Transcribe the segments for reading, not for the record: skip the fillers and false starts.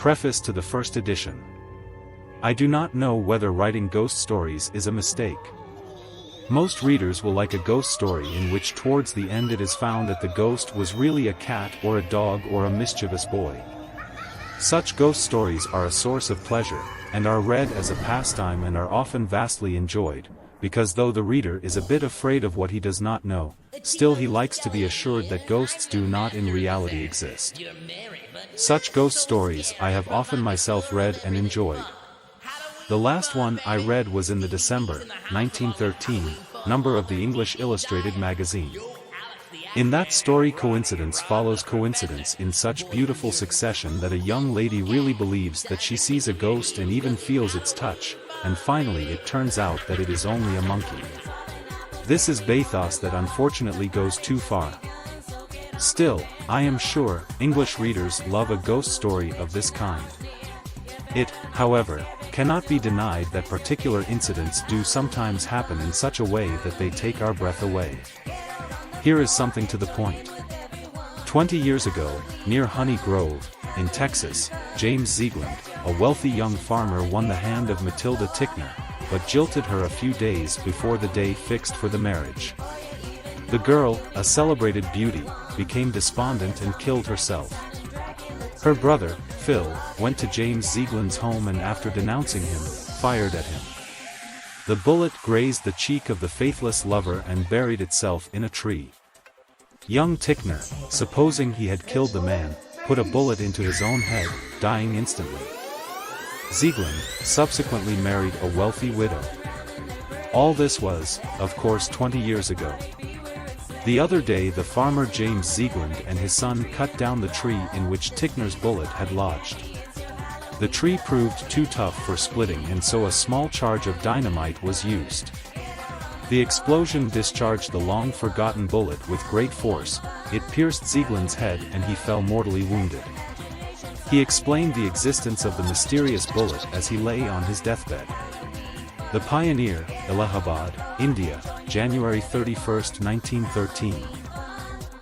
Preface to the first edition. I do not know whether writing ghost stories is a mistake. Most readers will like a ghost story in which towards the end it is found that the ghost was really a cat or a dog or a mischievous boy. Such ghost stories are a source of pleasure, and are read as a pastime and are often vastly enjoyed, because though the reader is a bit afraid of what he does not know, still he likes to be assured that ghosts do not in reality exist. Such ghost stories I have often myself read and enjoyed. The last one I read was in the December 1913 number of the English Illustrated magazine. In that story coincidence follows coincidence in such beautiful succession that a young lady really believes that she sees a ghost and even feels its touch, and finally it turns out that it is only a monkey. This is bathos that unfortunately goes too far. Still, I am sure, English readers love a ghost story of this kind. It, however, cannot be denied that particular incidents do sometimes happen in such a way that they take our breath away. Here is something to the point. 20 years ago, near Honey Grove, in Texas, James Ziegland, a wealthy young farmer won the hand of Matilda Tickner, but jilted her a few days before the day fixed for the marriage. The girl, a celebrated beauty, became despondent and killed herself. Her brother, Phil, went to James Ziegland's home and after denouncing him, fired at him. The bullet grazed the cheek of the faithless lover and buried itself in a tree. Young Tickner, supposing he had killed the man, put a bullet into his own head, dying instantly. Ziegland subsequently married a wealthy widow. All this was, of course, 20 years ago. The other day the farmer James Ziegland and his son cut down the tree in which Tickner's bullet had lodged. The tree proved too tough for splitting and so a small charge of dynamite was used. The explosion discharged the long-forgotten bullet with great force, it pierced Ziegland's head and he fell mortally wounded. He explained the existence of the mysterious bullet as he lay on his deathbed. The Pioneer, Allahabad, India, January 31, 1913.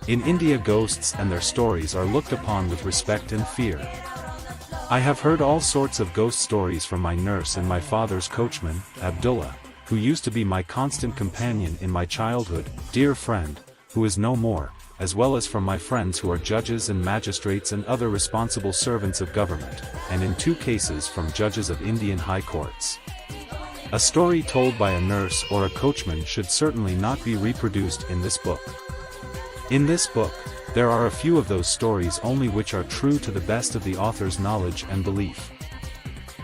In India ghosts and their stories are looked upon with respect and fear. I have heard all sorts of ghost stories from my nurse and my father's coachman, Abdullah, who used to be my constant companion in my childhood, dear friend, who is no more, as well as from my friends who are judges and magistrates and other responsible servants of government, and in 2 cases from judges of Indian high courts. A story told by a nurse or a coachman should certainly not be reproduced in this book. In this book, there are a few of those stories only which are true to the best of the author's knowledge and belief.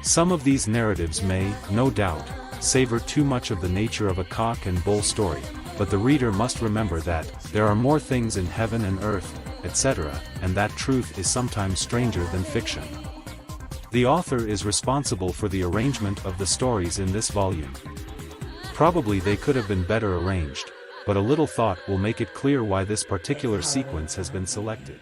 Some of these narratives may, no doubt, savor too much of the nature of a cock and bull story, but the reader must remember that there are more things in heaven and earth, etc., and that truth is sometimes stranger than fiction. The author is responsible for the arrangement of the stories in this volume. Probably they could have been better arranged, but a little thought will make it clear why this particular sequence has been selected.